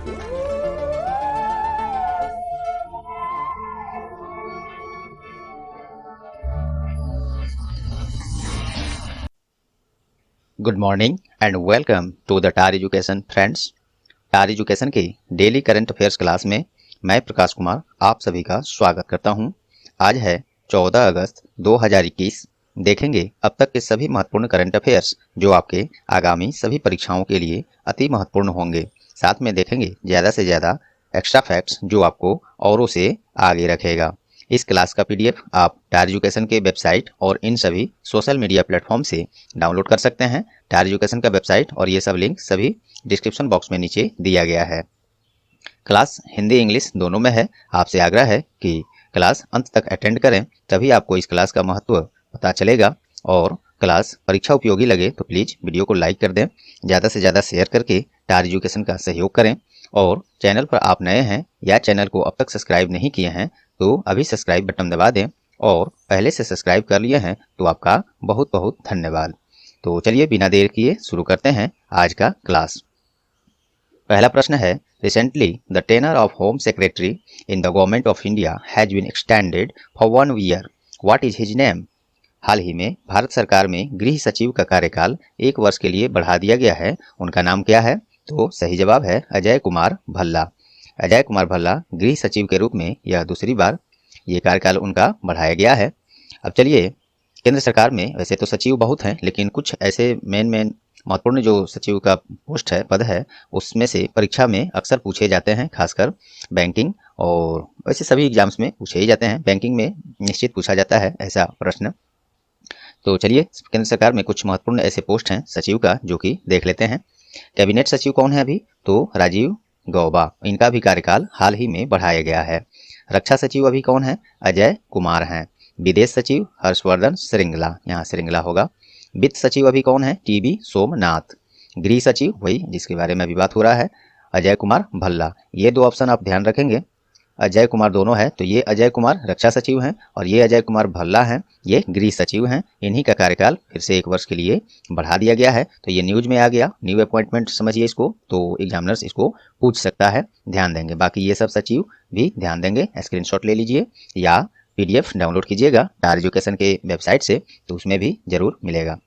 Good morning and welcome to the Tar education friends. Tar education के daily current affairs class में मैं प्रकाश कुमार आप सभी का स्वागत करता हूं। आज है 14 अगस्त 2021। देखेंगे अब तक के सभी महत्वपूर्ण करंट अफेयर्स जो आपके आगामी सभी परीक्षाओं के लिए अति महत्वपूर्ण होंगे। साथ में देखेंगे ज़्यादा से ज़्यादा एक्स्ट्रा फैक्ट्स जो आपको औरों से आगे रखेगा। इस क्लास का पीडीएफ आप टार एजुकेशन के वेबसाइट और इन सभी सोशल मीडिया प्लेटफॉर्म से डाउनलोड कर सकते हैं। टार एजुकेशन का वेबसाइट और ये सब लिंक सभी डिस्क्रिप्शन बॉक्स में नीचे दिया गया है। क्लास हिंदी इंग्लिश दोनों में है। आपसे आग्रह है कि क्लास अंत तक अटेंड करें, तभी आपको इस क्लास का महत्व पता चलेगा। और क्लास परीक्षा उपयोगी लगे तो प्लीज़ वीडियो को लाइक कर दें, ज़्यादा से ज़्यादा शेयर करके टार एजुकेशन का सहयोग करें। और चैनल पर आप नए हैं या चैनल को अब तक सब्सक्राइब नहीं किए हैं तो अभी सब्सक्राइब बटन दबा दें, और पहले से सब्सक्राइब कर लिए हैं तो आपका बहुत बहुत धन्यवाद। तो चलिए बिना देर किए शुरू करते हैं आज का क्लास। पहला प्रश्न है, recently the tenure of home secretary in the government of India has been extended for 1 year. What is his name? हाल ही में भारत सरकार में गृह सचिव का कार्यकाल 1 वर्ष के लिए बढ़ा दिया गया है। उनका नाम क्या है? तो सही जवाब है अजय कुमार भल्ला। अजय कुमार भल्ला गृह सचिव के रूप में यह दूसरी बार ये कार्यकाल उनका बढ़ाया गया है। अब चलिए, केंद्र सरकार में वैसे तो सचिव बहुत हैं, लेकिन कुछ ऐसे मेन महत्वपूर्ण जो सचिव का पोस्ट है, पद है, उसमें से परीक्षा में अक्सर पूछे जाते हैं, खासकर बैंकिंग और वैसे सभी एग्जाम्स में पूछे ही जाते हैं। बैंकिंग में निश्चित पूछा जाता है ऐसा प्रश्न। तो चलिए, केंद्र सरकार में कुछ महत्वपूर्ण ऐसे पोस्ट हैं सचिव का जो कि देख लेते हैं। कैबिनेट सचिव कौन है अभी? तो राजीव गौबा। इनका भी कार्यकाल हाल ही में बढ़ाया गया है। रक्षा सचिव अभी कौन है? अजय कुमार हैं। विदेश सचिव हर्षवर्धन श्रृंगला, यहाँ श्रृंगला होगा। वित्त सचिव अभी कौन है? टीबी सोमनाथ। गृह सचिव वही जिसके बारे में अभी बात हो रहा है, अजय कुमार भल्ला। ये दो ऑप्शन आप ध्यान रखेंगे, अजय कुमार दोनों है, तो ये अजय कुमार रक्षा सचिव हैं और ये अजय कुमार भल्ला हैं, ये गृह सचिव हैं। इन्हीं का कार्यकाल फिर से 1 वर्ष के लिए बढ़ा दिया गया है। तो ये न्यूज में आ गया, न्यू अपॉइंटमेंट समझिए इसको, तो एग्जामिनर्स इसको पूछ सकता है, ध्यान देंगे। बाकी ये सब सचिव भी ध्यान देंगे, स्क्रीनशॉट ले लीजिए या पीडीएफ डाउनलोड कीजिएगा टार एजुकेशन के वेबसाइट से, तो उसमें भी जरूर मिलेगा।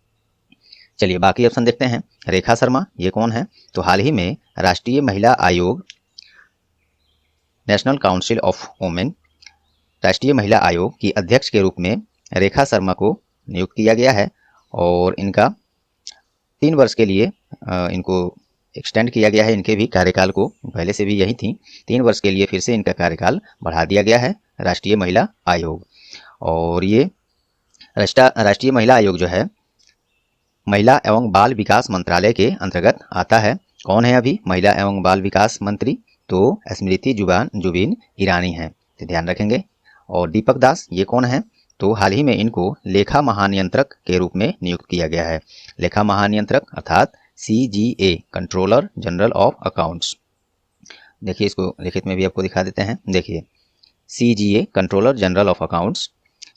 चलिए बाकी ऑप्शन देखते हैं। रेखा शर्मा, ये कौन है? तो हाल ही में राष्ट्रीय महिला आयोग, नेशनल काउंसिल ऑफ वुमेन, राष्ट्रीय महिला आयोग की अध्यक्ष के रूप में रेखा शर्मा को नियुक्त किया गया है और इनका 3 वर्ष के लिए इनको एक्सटेंड किया गया है। इनके भी कार्यकाल को, पहले से भी यही थी, 3 वर्ष के लिए फिर से इनका कार्यकाल बढ़ा दिया गया है राष्ट्रीय महिला आयोग। और ये राष्ट्रीय महिला आयोग जो है महिला एवं बाल विकास मंत्रालय के अंतर्गत आता है। कौन है अभी महिला एवं बाल विकास मंत्री? तो स्मृति जुबिन ईरानी हैं, तो ध्यान रखेंगे। और दीपक दास, ये कौन है? तो हाल ही में इनको लेखा महानियंत्रक के रूप में नियुक्त किया गया है। लेखा महानियंत्रक अर्थात CGA, controller general of accounts. देखिए इसको लिखित में भी आपको दिखा देते हैं। देखिए CGA, controller general of accounts,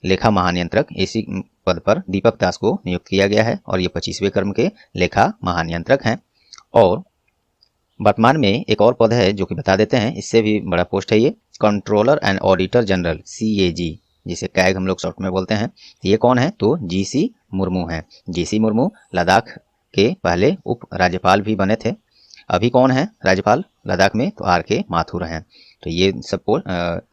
लेखा महानियंत्रक, इसी पद पर दीपक दास को नियुक्त किया गया है और ये 25वें क्रम के लेखा महानियंत्रक हैं। और वर्तमान में एक और पद है जो कि बता देते हैं, इससे भी बड़ा पोस्ट है ये, controller and auditor general CAG, जिसे कैग हम लोग शॉर्ट में बोलते हैं। ये कौन है? तो GC मुर्मू हैं। GC मुर्मू लद्दाख के पहले उप राज्यपाल भी बने थे। अभी कौन है राज्यपाल लद्दाख में? तो RK माथुर हैं। तो ये सब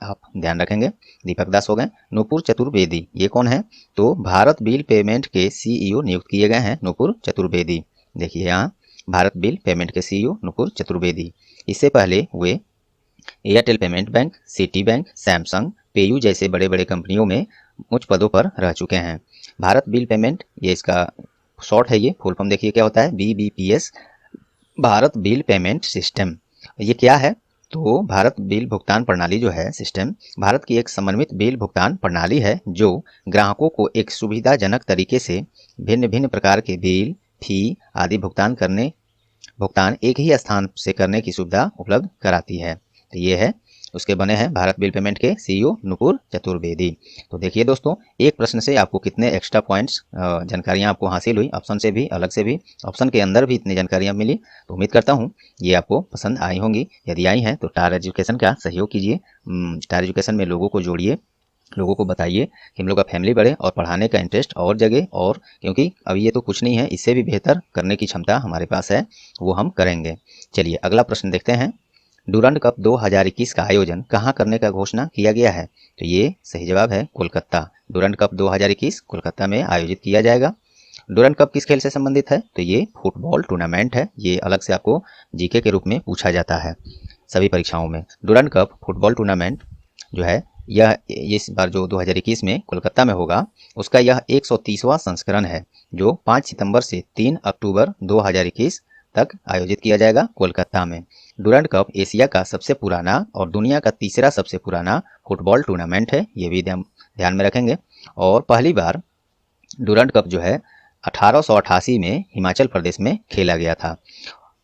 आप ध्यान रखेंगे। दीपक दास हो गए। नूपुर चतुर्वेदी, ये कौन है? तो भारत बिल पेमेंट के CEO नियुक्त किए गए हैं नूपुर चतुर्वेदी। देखिए यहाँ भारत बिल पेमेंट के CEO नूपुर चतुर्वेदी। इससे पहले वे Airtel payment bank, Citi bank, Samsung, PayU जैसे बड़े बड़े कंपनियों में उच्च पदों पर रह चुके हैं। भारत बिल पेमेंट, ये इसका शॉर्ट है, ये फुल फॉर्म देखिए क्या होता है, BBPS, Bharat bill payment system. ये क्या है? तो भारत बिल भुगतान प्रणाली जो है सिस्टम, भारत की एक समन्वित बिल भुगतान प्रणाली है जो ग्राहकों को एक सुविधाजनक तरीके से भिन्न भिन्न प्रकार के बिल, फी आदि भुगतान एक ही स्थान से करने की सुविधा उपलब्ध कराती है। तो ये है उसके बने हैं भारत बिल पेमेंट के सीईओ नुपुर चतुर्वेदी। तो देखिए दोस्तों, एक प्रश्न से आपको कितने एक्स्ट्रा पॉइंट्स जानकारियाँ आपको हासिल हुई, ऑप्शन से भी, अलग से भी, ऑप्शन के अंदर भी इतनी जानकारियाँ मिली। तो उम्मीद करता हूँ ये आपको पसंद आई होंगी। यदि आई हैं तो टार एजुकेशन का सहयोग कीजिए, टार एजुकेशन में लोगों को जोड़िए, लोगों को बताइए कि हम लोग का फैमिली बढ़े और पढ़ाने का इंटरेस्ट और जगे, और क्योंकि अभी ये तो कुछ नहीं है, इससे भी बेहतर करने की क्षमता हमारे पास है, वो हम करेंगे। चलिए अगला प्रश्न देखते हैं। डूरंड कप 2021 का आयोजन कहाँ करने का घोषणा किया गया है? तो ये सही जवाब है कोलकाता। डूरंड कप 2021 कोलकाता में आयोजित किया जाएगा। डूरंड कप किस खेल से संबंधित है? तो ये फुटबॉल टूर्नामेंट है। ये अलग से आपको जीके के रूप में पूछा जाता है सभी परीक्षाओं में। डूरंड कप फुटबॉल टूर्नामेंट जो है यह इस बार जो 2021 में कोलकाता में होगा, उसका यह 130वां संस्करण है, जो 5 सितंबर से 3 अक्टूबर 2021 तक आयोजित किया जाएगा कोलकाता में। डूरंड कप एशिया का सबसे पुराना और दुनिया का तीसरा सबसे पुराना फुटबॉल टूर्नामेंट है, ये भी ध्यान में रखेंगे। और पहली बार डूरंड कप जो है 1888 में हिमाचल प्रदेश में खेला गया था।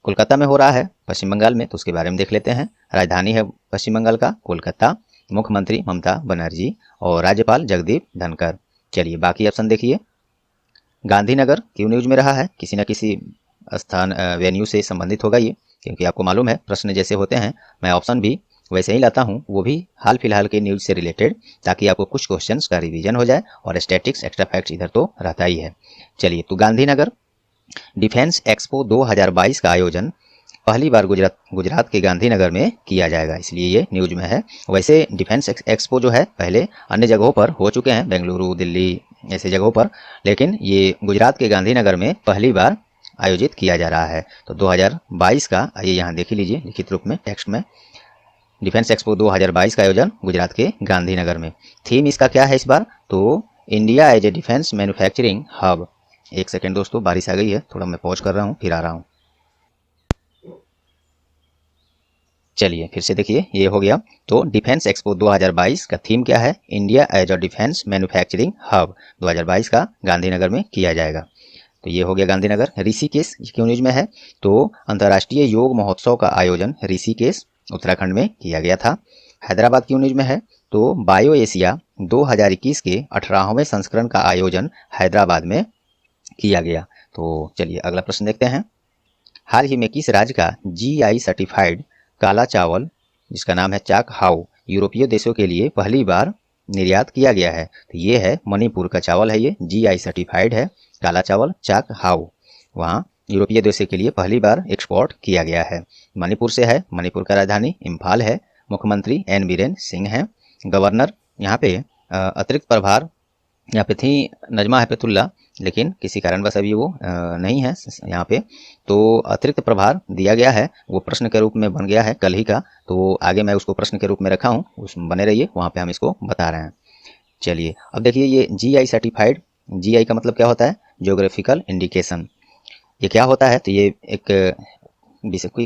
कोलकाता में हो रहा है, पश्चिम बंगाल में, तो उसके बारे में देख लेते हैं। राजधानी है पश्चिम बंगाल का कोलकाता, मुख्यमंत्री ममता बनर्जी और राज्यपाल जगदीप धनखड़। चलिए बाकी ऑप्शन देखिए। गांधीनगर क्यों न्यूज में रहा है? किसी न किसी स्थान वेन्यू से संबंधित होगा ये, क्योंकि आपको मालूम है प्रश्न जैसे होते हैं मैं ऑप्शन भी वैसे ही लाता हूँ, वो भी हाल फिलहाल के न्यूज से रिलेटेड, ताकि आपको कुछ क्वेश्चंस का रिवीजन हो जाए, और स्टैटिक्स एक्स्ट्रा फैक्ट्स इधर तो रहता ही है। चलिए, तो गांधीनगर डिफेंस एक्सपो 2022 का आयोजन पहली बार गुजरात के गांधीनगर में किया जाएगा, इसलिए ये न्यूज में है। वैसे डिफेंस एक्सपो जो है पहले अन्य जगहों पर हो चुके हैं, बेंगलुरु, दिल्ली ऐसे जगहों पर, लेकिन ये गुजरात के गांधीनगर में पहली बार आयोजित किया जा रहा है। तो 2022 का, आइए यहाँ देख लीजिए लिखित रूप में टेक्स्ट में, डिफेंस एक्सपो 2022 का आयोजन गुजरात के गांधीनगर में। थीम इसका क्या है इस बार? तो India as a defence manufacturing hub. एक सेकेंड दोस्तों, बारिश आ गई है, थोड़ा मैं पॉज कर रहा हूँ, फिर आ रहा हूँ। चलिए फिर से देखिए, ये हो गया। तो डिफेंस एक्सपो 2022 का थीम क्या है? India as a defence manufacturing hub 2022 का गांधीनगर में किया जाएगा। तो ये हो गया गांधीनगर। ऋषिकेश क्यों न्यूज में है? तो अंतर्राष्ट्रीय योग महोत्सव का आयोजन ऋषिकेश उत्तराखंड में किया गया था। हैदराबाद क्यों न्यूज में है? तो बायो एशिया 2021 के 18वें संस्करण का आयोजन हैदराबाद में किया गया। तो चलिए अगला प्रश्न देखते हैं। हाल ही में किस राज्य का GI सर्टिफाइड काला चावल, जिसका नाम है चाक हाउ, यूरोपीय देशों के लिए पहली बार निर्यात किया गया है? तो ये है मणिपुर का चावल है, ये GI सर्टिफाइड है काला चावल चाक हाउ, वहाँ यूरोपीय देशों के लिए पहली बार एक्सपोर्ट किया गया है। मणिपुर से है, मणिपुर का राजधानी इम्फाल है, मुख्यमंत्री N बीरेन सिंह हैं, गवर्नर यहाँ पे अतिरिक्त प्रभार यहाँ पे थी नजमा हेपतुल्ला, लेकिन किसी कारणवश अभी वो नहीं है यहाँ पे, तो अतिरिक्त प्रभार दिया गया है, वो प्रश्न के रूप में बन गया है कल ही का, तो आगे मैं उसको प्रश्न के रूप में रखा हूँ, उस बने रहिए, वहाँ पे हम इसको बता रहे हैं। चलिए अब देखिए, ये GI सर्टिफाइड, GI का मतलब क्या होता है? Geographical indication. ये क्या होता है? तो ये एक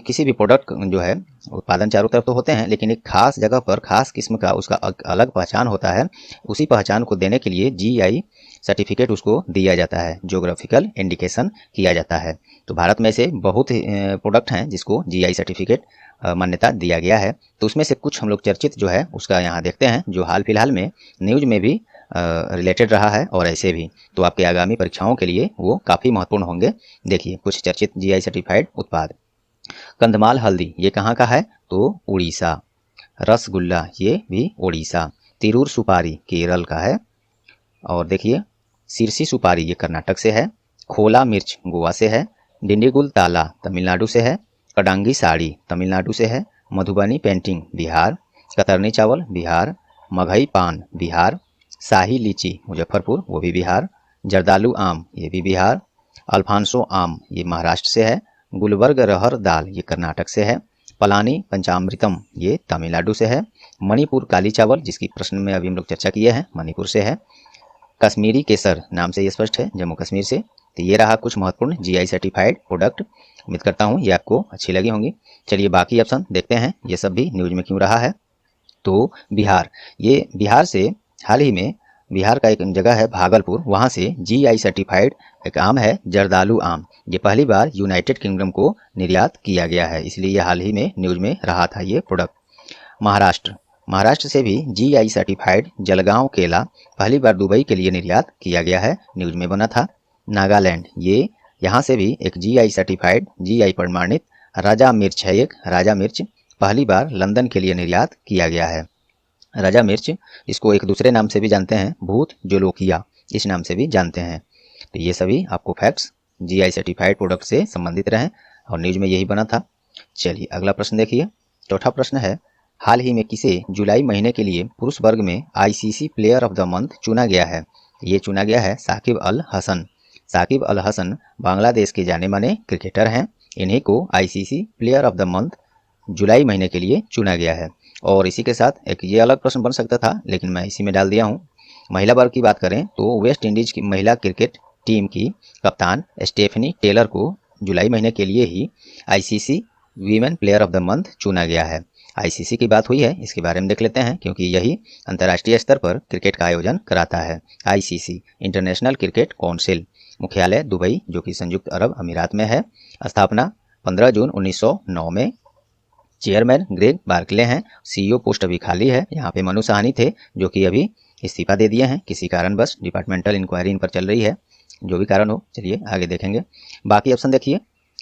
किसी भी प्रोडक्ट जो है, उत्पादन चारों तरफ तो होते हैं, लेकिन एक खास जगह पर खास किस्म का उसका अलग पहचान होता है, उसी पहचान को देने के लिए GI सर्टिफिकेट उसको दिया जाता है, ज्योग्राफिकल इंडिकेशन किया जाता है। तो भारत में से बहुत प्रोडक्ट हैं जिसको GI सर्टिफिकेट मान्यता दिया गया है। तो उसमें से कुछ हम लोग चर्चित जो है उसका यहाँ देखते हैं, जो हाल फिलहाल में न्यूज में भी रिलेटेड रहा है, और ऐसे भी तो आपके आगामी परीक्षाओं के लिए वो काफ़ी महत्वपूर्ण होंगे। देखिए कुछ चर्चित GI सर्टिफाइड उत्पाद। कंधमाल हल्दी, ये कहाँ का है? तो उड़ीसा। रसगुल्ला, ये भी उड़ीसा। तिरूर सुपारी केरल का है। और देखिए सिरसी सुपारी, ये कर्नाटक से है। खोला मिर्च गोवा से है। डिंडीगुल ताला तमिलनाडु से है। कडांगी साड़ी तमिलनाडु से है। मधुबनी पेंटिंग बिहार। कतरनी चावल बिहार। मघई पान बिहार। शाही लीची मुजफ्फरपुर, वो भी बिहार। जर्दालू आम, ये भी बिहार। अल्फांसो आम, ये महाराष्ट्र से है। गुलबर्ग रहर दाल, ये कर्नाटक से है। पलानी पंचामृतम, ये तमिलनाडु से है। मणिपुर काली चावल, जिसकी प्रश्न में अभी हम लोग चर्चा किए हैं, मणिपुर से है। कश्मीरी केसर, नाम से ये स्पष्ट है, जम्मू कश्मीर से। तो ये रहा कुछ महत्वपूर्ण GI सर्टिफाइड प्रोडक्ट। उम्मीद करता हूँ ये आपको अच्छी लगी होंगी। चलिए बाकी ऑप्शन देखते हैं, ये सब भी न्यूज में क्यों रहा है। तो बिहार, ये बिहार से हाल ही में, बिहार का एक जगह है भागलपुर, वहाँ से GI सर्टिफाइड एक आम है जर्दालू आम, ये पहली बार यूनाइटेड किंगडम को निर्यात किया गया है, इसलिए ये हाल ही में न्यूज में रहा था ये प्रोडक्ट। महाराष्ट्र, महाराष्ट्र से भी जीआई सर्टिफाइड जलगांव केला पहली बार दुबई के लिए निर्यात किया गया है, न्यूज में बना था। नागालैंड, ये यहाँ से भी एक जीआई सर्टिफाइड जीआई प्रमाणित राजा मिर्च है, एक राजा मिर्च पहली बार लंदन के लिए निर्यात किया गया है। राजा मिर्च, इसको एक दूसरे नाम से भी जानते हैं, भूत जोलोकिया, इस नाम से भी जानते हैं। तो ये सभी आपको फैक्ट्स जीआई सर्टिफाइड प्रोडक्ट से संबंधित रहे और न्यूज में यही बना था। चलिए अगला प्रश्न देखिए। चौथा प्रश्न है, हाल ही में किसे जुलाई महीने के लिए पुरुष वर्ग में ICC player of the month चुना गया है? ये चुना गया है साकिब अल हसन। साकिब अल हसन बांग्लादेश के जाने माने क्रिकेटर हैं, इन्हीं को ICC player of the month जुलाई महीने के लिए चुना गया है। और इसी के साथ एक ये अलग प्रश्न बन सकता था, लेकिन मैं इसी में डाल दिया हूँ। महिला वर्ग की बात करें तो वेस्ट इंडीज की महिला क्रिकेट टीम की कप्तान स्टेफनी टेलर को जुलाई महीने के लिए ही ICC women player of the month चुना गया है। आईसीसी की बात हुई है, इसके बारे में देख लेते हैं, क्योंकि यही अंतर्राष्ट्रीय स्तर पर क्रिकेट का आयोजन कराता है। आईसीसी इंटरनेशनल क्रिकेट काउंसिल, मुख्यालय दुबई जो कि संयुक्त अरब अमीरात में है। स्थापना 15 जून 1909 में। चेयरमैन ग्रेग बार्कले हैं। सीईओ पोस्ट अभी खाली है, यहाँ पे मनु साहनी थे जो कि अभी इस्तीफा दे दिए हैं किसी कारणवश, डिपार्टमेंटल इंक्वायरी इन पर चल रही है, जो भी कारण हो चलिए आगे देखेंगे। बाकी ऑप्शन देखिए।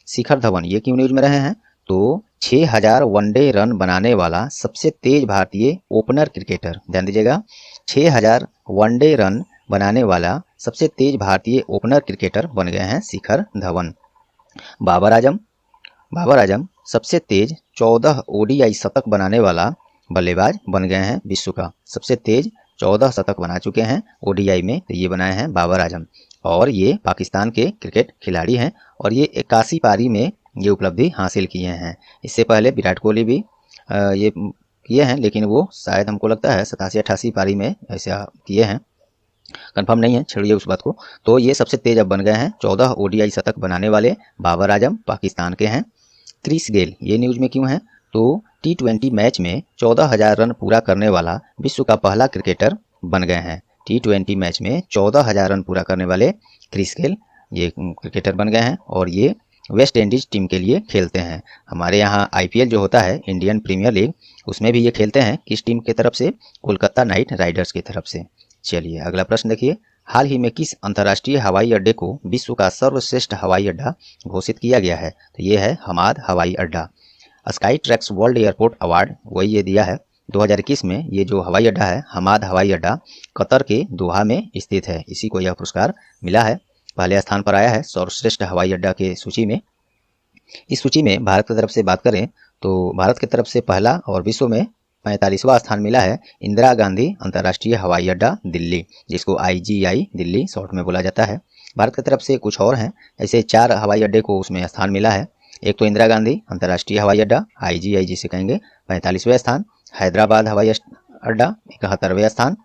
शिखर धवन, ये क्यों न्यूज में रहे हैं? तो 6000 वनडे रन बनाने वाला सबसे तेज भारतीय ओपनर क्रिकेटर, ध्यान दीजिएगा, 6000 वनडे रन बनाने वाला सबसे तेज भारतीय ओपनर क्रिकेटर बन गए हैं शिखर धवन। बाबर आजम, बाबर आजम सबसे तेज 14 ओडीआई शतक बनाने वाला बल्लेबाज बन गए हैं, विश्व का सबसे तेज 14 शतक बना चुके हैं ओडीआई में, तो ये बनाए हैं बाबर आजम। और ये पाकिस्तान के क्रिकेट खिलाड़ी हैं और ये 81 पारी में ये उपलब्धि हासिल किए हैं। इससे पहले विराट कोहली भी ये किए हैं, लेकिन वो शायद हमको लगता है 87-88 पारी में ऐसा किए हैं, कंफर्म नहीं है, छोड़िए उस बात को। तो ये सबसे तेज अब बन गए हैं, 14 ओडीआई शतक बनाने वाले बाबर आजम पाकिस्तान के हैं। क्रिस गेल, ये न्यूज में क्यों है? तो T20 मैच में 14,000 रन पूरा करने वाला विश्व का पहला क्रिकेटर बन गए हैं। T20 मैच में 14,000 रन पूरा करने वाले क्रिस गेल ये क्रिकेटर बन गए हैं और ये वेस्ट इंडीज टीम के लिए खेलते हैं। हमारे यहाँ आईपीएल जो होता है, इंडियन प्रीमियर लीग, उसमें भी ये खेलते हैं। किस टीम की तरफ से? कोलकाता नाइट राइडर्स की तरफ से। चलिए अगला प्रश्न देखिए। हाल ही में किस अंतर्राष्ट्रीय हवाई अड्डे को विश्व का सर्वश्रेष्ठ हवाई अड्डा घोषित किया गया है? तो ये है हमाद हवाई अड्डा। Sky tracks world airport award वही ये दिया है 2021 में। ये जो हवाई अड्डा है हमाद हवाई अड्डा कतर के दोहा में स्थित है, इसी को यह पुरस्कार मिला है, पहले स्थान पर आया है सर्वश्रेष्ठ हवाई अड्डा के सूची में। इस सूची में भारत की तरफ से बात करें तो भारत की तरफ से पहला और विश्व में 45वां स्थान मिला है इंदिरा गांधी अंतर्राष्ट्रीय हवाई अड्डा दिल्ली, जिसको IGI दिल्ली शॉर्ट में बोला जाता है। भारत की तरफ से कुछ और हैं, ऐसे 4 हवाई अड्डे को उसमें स्थान मिला है। एक तो इंदिरा गांधी अंतर्राष्ट्रीय हवाई अड्डा IGI जिसे कहेंगे 45वें स्थान, हैदराबाद हवाई अड्डा 71वें स्थान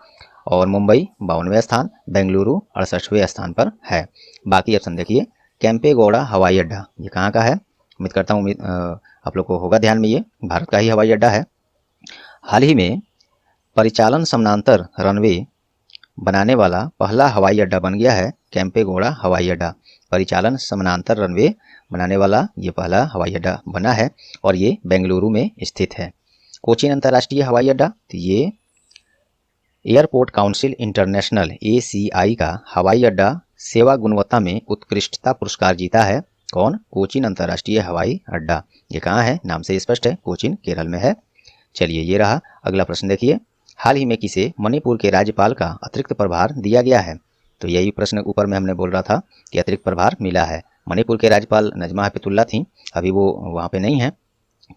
और मुंबई 52वें स्थान, बेंगलुरु 68वें स्थान पर है। बाकी ऑप्शन देखिए। कैंपेगौड़ा हवाई अड्डा ये कहाँ का है? उम्मीद करता हूँ आप लोग को होगा ध्यान में, ये भारत का ही हवाई अड्डा है। हाल ही में परिचालन समानांतर रनवे बनाने वाला पहला हवाई अड्डा बन गया है कैंपेगौड़ा हवाई अड्डा। परिचालन समानांतर रनवे बनाने वाला ये पहला हवाई अड्डा बना है और ये बेंगलुरु में स्थित है। कोचीन अंतर्राष्ट्रीय हवाई अड्डा, तो ये एयरपोर्ट काउंसिल इंटरनेशनल ACI का हवाई अड्डा सेवा गुणवत्ता में उत्कृष्टता पुरस्कार जीता है। कौन? कोचीन अंतर्राष्ट्रीय हवाई अड्डा। ये कहाँ है? नाम से स्पष्ट है, कोचीन केरल में है। चलिए ये रहा। अगला प्रश्न देखिए। हाल ही में किसे मणिपुर के राज्यपाल का अतिरिक्त प्रभार दिया गया है? तो यही प्रश्न ऊपर में हमने बोल रहा था कि अतिरिक्त प्रभार मिला है। मणिपुर के राज्यपाल नजमा हेपतुल्ला थी, अभी वो वहाँ पे नहीं है,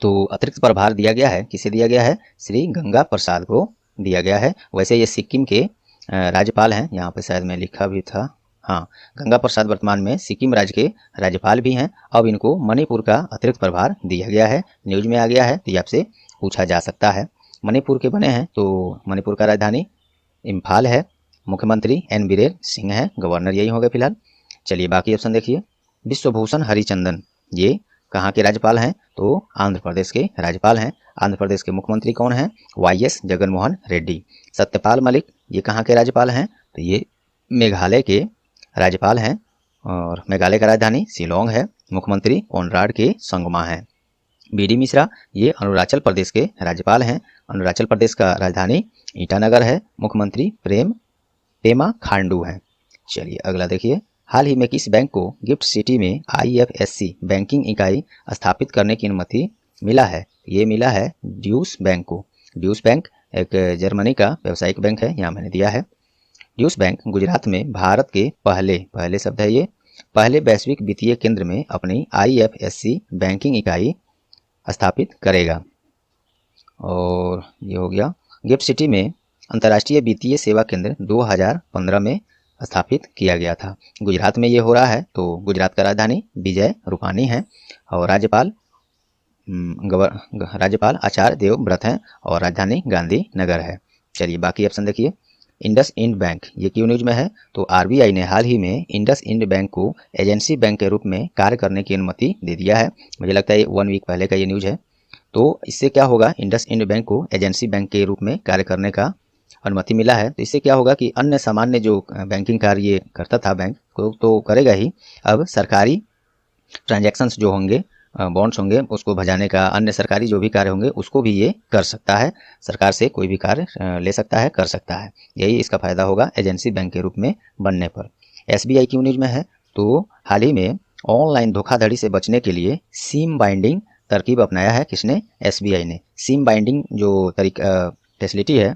तो अतिरिक्त प्रभार दिया गया है। किसे दिया गया है? श्री गंगा प्रसाद को दिया गया है। वैसे ये सिक्किम के राज्यपाल हैं, यहाँ पे शायद मैं लिखा भी था, हाँ, गंगा प्रसाद वर्तमान में सिक्किम राज्य के राज्यपाल भी हैं। अब इनको मणिपुर का अतिरिक्त प्रभार दिया गया है, न्यूज में आ गया है, तो ये आपसे पूछा जा सकता है। मणिपुर के बने हैं, तो मणिपुर का राजधानी इम्फाल है। मुख्यमंत्री N बिरेन सिंह है, गवर्नर यही होंगे फिलहाल। चलिए बाकी ऑप्शन देखिए। विश्वभूषण हरिचंदन ये कहाँ के राज्यपाल हैं? तो आंध्र प्रदेश के राज्यपाल हैं। आंध्र प्रदेश के मुख्यमंत्री कौन हैं? YS जगनमोहन रेड्डी। सत्यपाल मलिक ये कहाँ के राज्यपाल हैं? तो ये मेघालय के राज्यपाल हैं और मेघालय का राजधानी शिलोंग है। मुख्यमंत्री कोनराड के संगमा हैं। BD मिश्रा ये अरुणाचल प्रदेश के राज्यपाल हैं। अरुणाचल प्रदेश का राजधानी ईटानगर है। मुख्यमंत्री पेमा खांडू हैं। चलिए अगला देखिए, हाल ही में किस बैंक को गिफ्ट सिटी में IFSC बैंकिंग इकाई स्थापित करने की अनुमति मिला है? ये मिला है ड्यूश बैंक को। ड्यूश बैंक एक जर्मनी का व्यावसायिक बैंक है, यहाँ मैंने दिया है। ड्यूश बैंक गुजरात में भारत के पहले शब्द है ये, पहले वैश्विक वित्तीय केंद्र में अपनी IFSC बैंकिंग इकाई स्थापित करेगा। और ये हो गया, गिफ्ट सिटी में अंतर्राष्ट्रीय वित्तीय सेवा केंद्र 2015 में स्थापित किया गया था। गुजरात में ये हो रहा है। तो गुजरात का राजधानी विजय रूपानी है और राज्यपाल आचार्य देवव्रत हैं और राजधानी गांधी नगर है। चलिए बाकी ऑप्शन देखिए, इंडस इंड बैंक ये क्यों न्यूज में है? तो RBI ने हाल ही में इंडस इंड बैंक को एजेंसी बैंक के रूप में कार्य करने की अनुमति दे दिया है। मुझे लगता है 1 वीक पहले का ये न्यूज है। तो इससे क्या होगा, इंडस इंड बैंक को एजेंसी बैंक के रूप में कार्य करने का अनुमति मिला है। तो इससे क्या होगा कि अन्य सामान्य जो बैंकिंग कार्य ये करता था बैंक को तो करेगा ही, अब सरकारी ट्रांजैक्शंस जो होंगे, बॉन्ड्स होंगे, उसको भजाने का, अन्य सरकारी जो भी कार्य होंगे उसको भी ये कर सकता है। सरकार से कोई भी कार्य ले सकता है, कर सकता है। यही इसका फायदा होगा एजेंसी बैंक के रूप में बनने पर। SBI क्यों न्यूज में है? तो हाल ही में ऑनलाइन धोखाधड़ी से बचने के लिए सिम बाइंडिंग तरकीब अपनाया है। किसने? SBI ने। सिम बाइंडिंग जो फैसिलिटी है,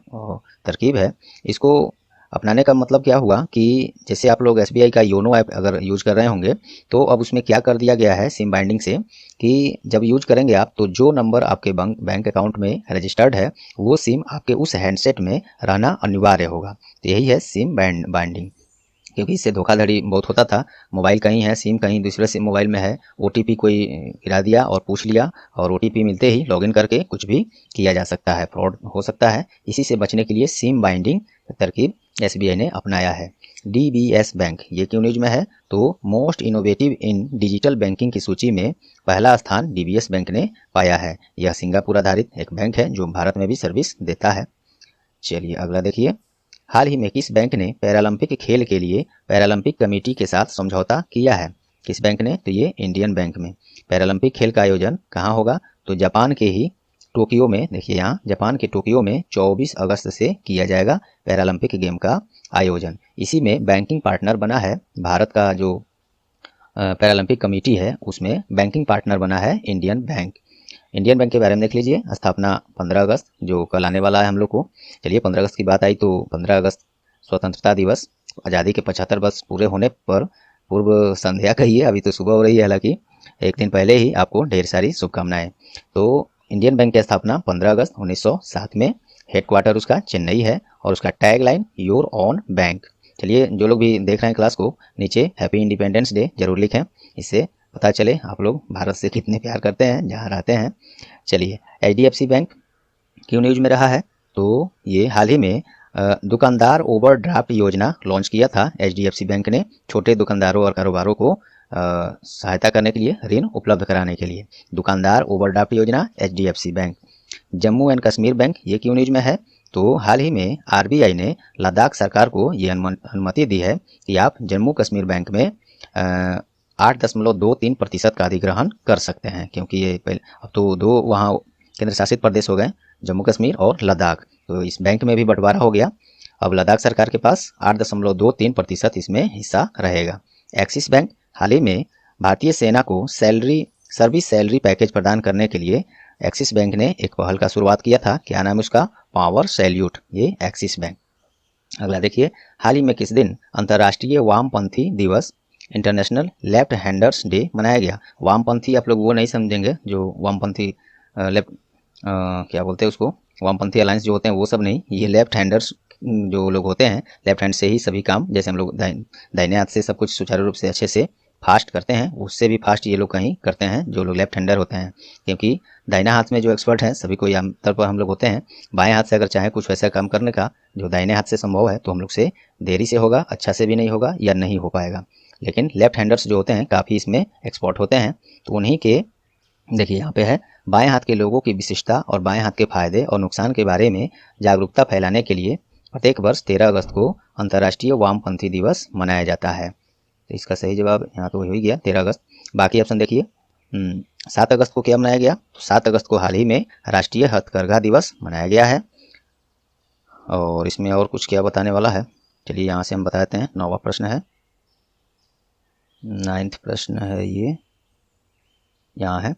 तरकीब है, इसको अपनाने का मतलब क्या हुआ कि जैसे आप लोग SBI का योनो ऐप अगर यूज कर रहे होंगे तो अब उसमें क्या कर दिया गया है सिम बाइंडिंग से, कि जब यूज करेंगे आप तो जो नंबर आपके बैंक अकाउंट में रजिस्टर्ड है वो सिम आपके उस हैंडसेट में रहना अनिवार्य होगा। तो यही है सिम बाइंडिंग, क्योंकि इससे धोखाधड़ी बहुत होता था। मोबाइल कहीं है, सिम कहीं दूसरे सिम मोबाइल में है, OTP कोई गिरा दिया और पूछ लिया और OTP मिलते ही लॉगिन करके कुछ भी किया जा सकता है, फ्रॉड हो सकता है। इसी से बचने के लिए सिम बाइंडिंग तरकीब SBI ने अपनाया है। DBS बैंक ये क्यों न्यूज में है? तो मोस्ट इनोवेटिव इन डिजिटल बैंकिंग की सूची में पहला स्थान DBS बैंक ने पाया है। यह सिंगापुर आधारित एक बैंक है जो भारत में भी सर्विस देता है। चलिए अगला देखिए, हाल ही में किस बैंक ने पैरालंपिक खेल के लिए पैरालंपिक कमेटी के साथ समझौता किया है? किस बैंक ने? तो ये इंडियन बैंक में। पैरालंपिक खेल का आयोजन कहाँ होगा? तो जापान के ही टोक्यो में, देखिए यहाँ जापान के टोक्यो में 24 अगस्त से किया जाएगा पैरालंपिक गेम का आयोजन। इसी में बैंकिंग पार्टनर बना है भारत का जो पैरालंपिक कमेटी है, उसमें बैंकिंग पार्टनर बना है इंडियन बैंक। इंडियन बैंक के बारे में देख लीजिए, स्थापना 15 अगस्त जो कल आने वाला है हम लोग को। चलिए 15 अगस्त की बात आई तो 15 अगस्त स्वतंत्रता दिवस, आज़ादी के 75 वर्ष पूरे होने पर पूर्व संध्या कहिए, अभी तो सुबह हो रही है, हालांकि एक दिन पहले ही आपको ढेर सारी शुभकामनाएं। तो इंडियन बैंक की स्थापना 15 अगस्त 1907 में, हेडक्वार्टर उसका चेन्नई है और उसका tag line your on bank. चलिए जो लोग भी देख रहे हैं क्लास को, नीचे हैप्पी इंडिपेंडेंस डे जरूर लिखें, इससे पता चले आप लोग भारत से कितने प्यार करते हैं, जहाँ रहते हैं। चलिए HDFC बैंक क्यों न्यूज में रहा है? तो ये हाल ही में दुकानदार ओवरड्राफ्ट योजना लॉन्च किया था HDFC बैंक ने, छोटे दुकानदारों और कारोबारों को सहायता करने के लिए, ऋण उपलब्ध कराने के लिए। दुकानदार ओवरड्राफ्ट योजना HDFC bank. Jammu and Kashmir bank ये क्यों न्यूज में है? तो हाल ही में RBI ने लद्दाख सरकार को ये अनुमति दी है कि आप जम्मू कश्मीर बैंक में 8.23% का अधिग्रहण कर सकते हैं, क्योंकि ये पहले अब तो 2 वहाँ केंद्र शासित प्रदेश हो गए, जम्मू कश्मीर और लद्दाख। तो इस बैंक में भी बंटवारा हो गया। अब लद्दाख सरकार के पास 8.23% इसमें हिस्सा रहेगा। एक्सिस बैंक हाल ही में भारतीय सेना को सर्विस सैलरी पैकेज प्रदान करने के लिए एक्सिस बैंक ने एक पहल का शुरुआत किया था। क्या नाम है उसका? पावर सैल्यूट, ये एक्सिस बैंक। अगला देखिए, हाल ही में किस दिन अंतर्राष्ट्रीय वामपंथी दिवस इंटरनेशनल लेफ्ट हैंडर्स डे मनाया गया? वामपंथी आप लोग वो नहीं समझेंगे जो वामपंथी क्या बोलते हैं उसको, वामपंथी अलायंस जो होते हैं वो सब नहीं, ये लेफ्ट हैंडर्स जो लोग होते हैं, लेफ्ट हैंड से ही सभी काम, जैसे हम लोग दाहिने हाथ से सब कुछ सुचारू रूप से अच्छे से फास्ट करते हैं, उससे भी फास्ट ये लोग कहीं करते हैं जो लोग लेफ्ट हैंडर होते हैं। क्योंकि दाहिना हाथ में जो एक्सपर्ट हैं सभी कोई आमतौर पर हम लोग होते हैं, बाएं हाथ से अगर चाहे कुछ वैसा काम करने का जो दाहिने हाथ से संभव है तो हम लोग से देरी से होगा, अच्छा से भी नहीं होगा या नहीं हो पाएगा। लेकिन लेफ्ट हैंडर्स जो होते हैं काफ़ी इसमें एक्सपर्ट होते हैं। तो उन्हीं के देखिए यहाँ पे है, बाएं हाथ के लोगों की विशिष्टता और बाएं हाथ के फायदे और नुकसान के बारे में जागरूकता फैलाने के लिए प्रत्येक वर्ष 13 अगस्त को अंतर्राष्ट्रीय वामपंथी दिवस मनाया जाता है। तो इसका सही जवाब यहाँ तो हो ही गया 13 अगस्त। बाकी ऑप्शन देखिए, 7 अगस्त को क्या मनाया गया? तो 7 अगस्त को हाल ही में राष्ट्रीय हथकरघा दिवस मनाया गया है। और इसमें और कुछ क्या बताने वाला है, चलिए यहाँ से हम बता देते हैं। 9वां प्रश्न है, 9th प्रश्न है ये, यहाँ है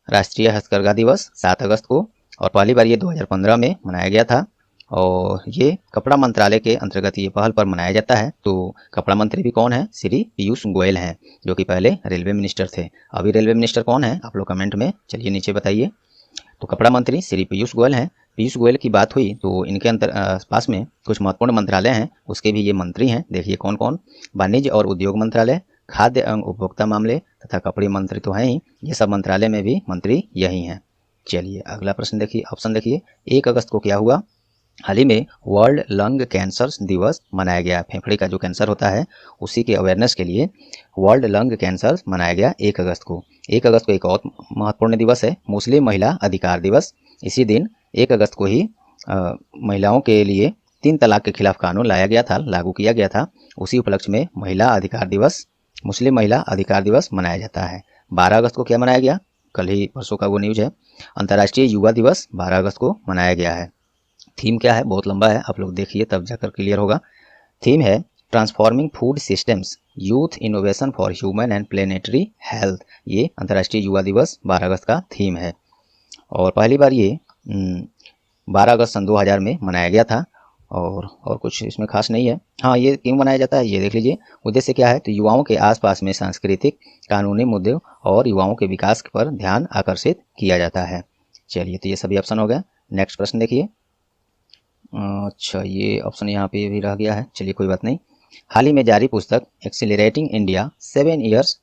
राष्ट्रीय हथकरघा दिवस 7 अगस्त को, और पहली बार ये 2015 में मनाया गया था। और ये कपड़ा मंत्रालय के अंतर्गत ये पहल पर मनाया जाता है। तो कपड़ा मंत्री भी कौन है? श्री पीयूष गोयल हैं, जो कि पहले रेलवे मिनिस्टर थे। अभी रेलवे मिनिस्टर कौन है आप लोग कमेंट में चलिए नीचे बताइए। तो कपड़ा मंत्री श्री पीयूष गोयल हैं। पीयूष गोयल की बात हुई तो इनके पास में कुछ महत्वपूर्ण मंत्रालय हैं, उसके भी ये मंत्री हैं। देखिए कौन कौन? वाणिज्य और उद्योग मंत्रालय, खाद्य एवं उपभोक्ता मामले तथा कपड़े मंत्री तो हैं ही, ये सब मंत्रालय में भी मंत्री यही हैं। चलिए अगला प्रश्न देखिए, ऑप्शन देखिए। 1 अगस्त को क्या हुआ? हाल ही में वर्ल्ड लंग कैंसर दिवस मनाया गया। फेफड़े का जो कैंसर होता है उसी के अवेयरनेस के लिए वर्ल्ड लंग कैंसर मनाया गया 1 अगस्त को। 1 अगस्त को एक और महत्वपूर्ण दिवस है, मुस्लिम महिला अधिकार दिवस। इसी दिन 1 अगस्त को ही महिलाओं के लिए 3 तलाक के खिलाफ कानून लाया गया था, लागू किया गया था। उसी उपलक्ष्य में महिला अधिकार दिवस, मुस्लिम महिला अधिकार दिवस मनाया जाता है। 12 अगस्त को क्या मनाया गया? कल ही परसों का वो न्यूज है, अंतर्राष्ट्रीय युवा दिवस 12 अगस्त को मनाया गया है। थीम क्या है? बहुत लंबा है, आप लोग देखिए तब जाकर क्लियर होगा। थीम है transforming food systems, youth innovation for human and planetary health. ये अंतर्राष्ट्रीय युवा दिवस 12 अगस्त का थीम है। और पहली बार ये 12 अगस्त सन 2000 में मनाया गया था। और कुछ इसमें खास नहीं है। हाँ, ये क्यों मनाया जाता है ये देख लीजिए। उद्देश्य क्या है? तो युवाओं के आसपास में सांस्कृतिक, कानूनी मुद्दे और युवाओं के विकास पर ध्यान आकर्षित किया जाता है। चलिए, तो ये सभी ऑप्शन हो गया। नेक्स्ट प्रश्न देखिए। अच्छा, ये ऑप्शन यहाँ पे भी रह गया है, चलिए कोई बात नहीं। हाल ही में जारी पुस्तक accelerating India 7 years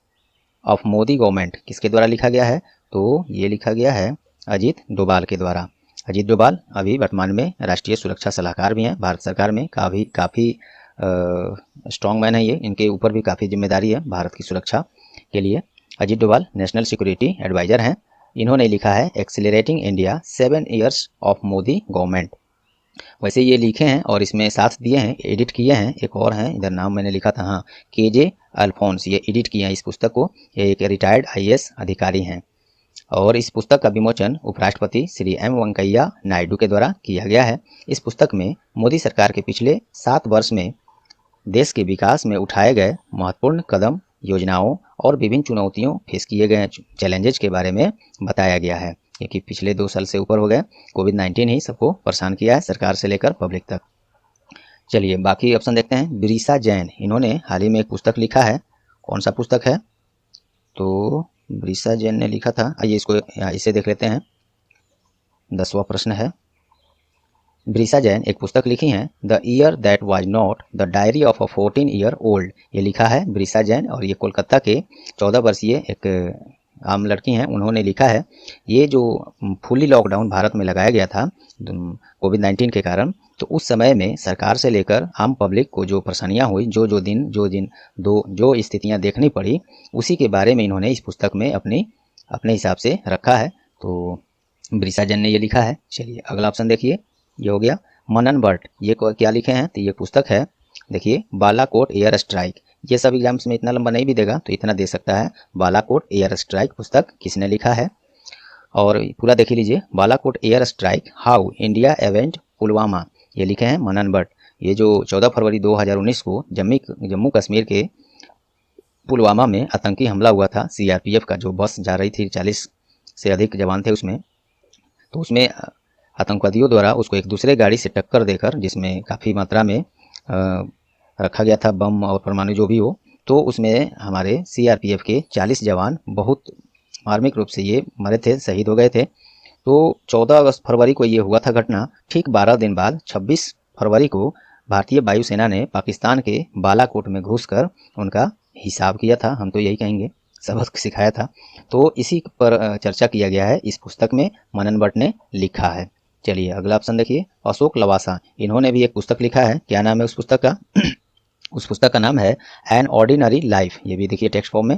of Modi government किसके द्वारा लिखा गया है? तो ये लिखा गया है अजीत डोभाल के द्वारा। अजीत डोभाल अभी वर्तमान में राष्ट्रीय सुरक्षा सलाहकार भी हैं भारत सरकार में। काफ़ी स्ट्रॉन्ग मैन है ये, इनके ऊपर भी काफ़ी जिम्मेदारी है भारत की सुरक्षा के लिए। Ajit Doval national security adviser हैं। इन्होंने लिखा है accelerating India 7 years of Modi government. वैसे ये लिखे हैं और इसमें साथ दिए हैं, एडिट किए हैं, एक और हैं, इधर नाम मैंने लिखा था, हाँ, केजे अल्फोंस, ये एडिट किए हैं इस पुस्तक को। ये एक रिटायर्ड आईएएस अधिकारी हैं। और इस पुस्तक का विमोचन उपराष्ट्रपति श्री एम वेंकैया नायडू के द्वारा किया गया है। इस पुस्तक में मोदी सरकार के पिछले 7 वर्ष में देश के विकास में उठाए गए महत्वपूर्ण कदम, योजनाओं और विभिन्न चुनौतियों फेस किए गए चैलेंजेस के बारे में बताया गया है। क्योंकि पिछले 2 साल से ऊपर हो गए, कोविड-19 ही सबको परेशान किया है, सरकार से लेकर पब्लिक तक। चलिए बाकी ऑप्शन देखते हैं। ब्रिसा जैन, इन्होंने हाल ही में एक पुस्तक लिखा है। कौन सा पुस्तक है? तो ब्रिसा जैन ने लिखा था, आइए इसे देख लेते हैं। 10वां प्रश्न है। ब्रिसा जैन एक पुस्तक लिखी हैं, the year that was not the diary of a 14 year old. ये लिखा है ब्रिसा जैन, और ये कोलकाता के 14 वर्षीय एक आम लड़की हैं। उन्होंने लिखा है ये जो फुली लॉकडाउन भारत में लगाया गया था कोविड-19 के कारण, तो उस समय में सरकार से लेकर आम पब्लिक को जो परेशानियां हुई, जो स्थितियां देखनी पड़ी, उसी के बारे में इन्होंने इस पुस्तक में अपने हिसाब से रखा है। तो ब्रिसा जैन ने ये लिखा है। चलिए अगला ऑप्शन देखिए, ये हो गया मनन भट्ट। ये क्या लिखे हैं? तो ये पुस्तक है, देखिए, बालाकोट एयर स्ट्राइक। ये सब एग्जाम्स में इतना लंबा नहीं भी देगा तो इतना दे सकता है। बालाकोट एयर स्ट्राइक पुस्तक किसने लिखा है? और पूरा देख लीजिए, Balakot air strike how India avenged Pulwama, ये लिखे हैं मनन भट्ट। ये जो 14 फरवरी 2019 को जम्मू कश्मीर के पुलवामा में आतंकी हमला हुआ था, सीआरपीएफ का जो बस जा रही थी, 40 से अधिक जवान थे उसमें, तो उसमें आतंकवादियों द्वारा उसको एक दूसरे गाड़ी से टक्कर देकर, जिसमें काफ़ी मात्रा में रखा गया था बम और परमाणु जो भी हो, तो उसमें हमारे सीआरपीएफ के 40 जवान बहुत मार्मिक रूप से ये मरे थे, शहीद हो गए थे। तो 14 फरवरी को ये हुआ था घटना। ठीक 12 दिन बाद 26 फरवरी को भारतीय वायुसेना ने पाकिस्तान के बालाकोट में घुसकर उनका हिसाब किया था, हम तो यही कहेंगे, सबक सिखाया था। तो इसी पर चर्चा किया गया है, इस पुस्तक में मनन भट्ट ने लिखा है। चलिए अगला ऑप्शन देखिए, अशोक लवासा, इन्होंने भी एक पुस्तक लिखा है। क्या नाम है उस पुस्तक का? उस पुस्तक का नाम है एन ऑर्डिनरी लाइफ। ये भी देखिए टेक्स्ट फॉर्म में,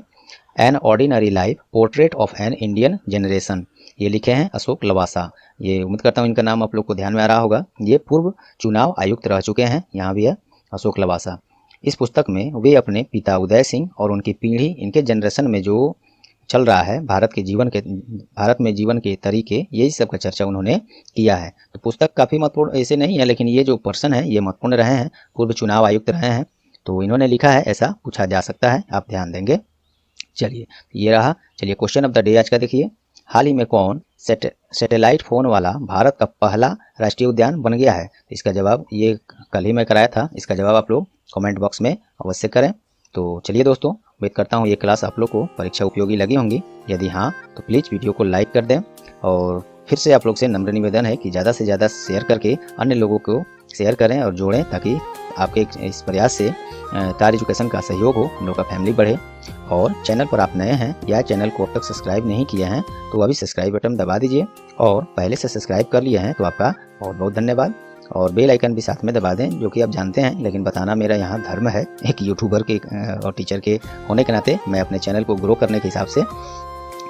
an ordinary life portrait of an Indian generation. ये लिखे हैं अशोक लवासा। ये उम्मीद करता हूँ इनका नाम आप लोग को ध्यान में आ रहा होगा। ये पूर्व चुनाव आयुक्त रह चुके हैं, यहाँ भी है अशोक लवासा। इस पुस्तक में वे अपने पिता उदय सिंह और उनकी पीढ़ी, इनके जनरेशन में जो चल रहा है, भारत में जीवन के तरीके, यही सब का चर्चा उन्होंने किया है। तो पुस्तक काफ़ी महत्वपूर्ण ऐसे नहीं है, लेकिन ये जो पर्सन है ये महत्वपूर्ण रहे हैं, पूर्व चुनाव आयुक्त रहे हैं, तो इन्होंने लिखा है, ऐसा पूछा जा सकता है, आप ध्यान देंगे। चलिए ये रहा। चलिए क्वेश्चन ऑफ द डे आज का देखिए, हाल ही में कौन सैटेलाइट फ़ोन वाला भारत का पहला राष्ट्रीय उद्यान बन गया है? इसका जवाब ये कल ही मैं कराया था, इसका जवाब आप लोग कमेंट बॉक्स में अवश्य करें। तो चलिए दोस्तों, उम्मीद करता हूँ ये क्लास आप लोग को परीक्षा उपयोगी लगी होंगी। यदि हाँ तो प्लीज़ वीडियो को लाइक कर दें, और फिर से आप लोग से नम्र निवेदन है कि ज़्यादा से ज़्यादा शेयर करके अन्य लोगों को शेयर करें और जोड़ें, ताकि आपके इस प्रयास से तार एजुकेशन का सहयोग हो, हम लोग का फैमिली बढ़े। और चैनल पर आप नए हैं या चैनल को अब तक सब्सक्राइब नहीं किया हैं तो अभी सब्सक्राइब बटन दबा दीजिए, और पहले से सब्सक्राइब कर लिए हैं तो आपका बहुत बहुत धन्यवाद। और बेल आइकन भी साथ में दबा दें, जो कि आप जानते हैं, लेकिन बताना मेरा यहाँ धर्म है, एक यूट्यूबर के और टीचर के होने के नाते मैं अपने चैनल को ग्रो करने के हिसाब से,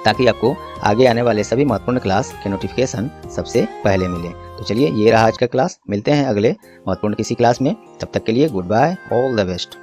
ताकि आपको आगे आने वाले सभी महत्वपूर्ण क्लास के नोटिफिकेशन सबसे पहले मिले। तो चलिए ये रहा आज का क्लास, मिलते हैं अगले महत्वपूर्ण किसी क्लास में, तब तक के लिए goodbye, all the best.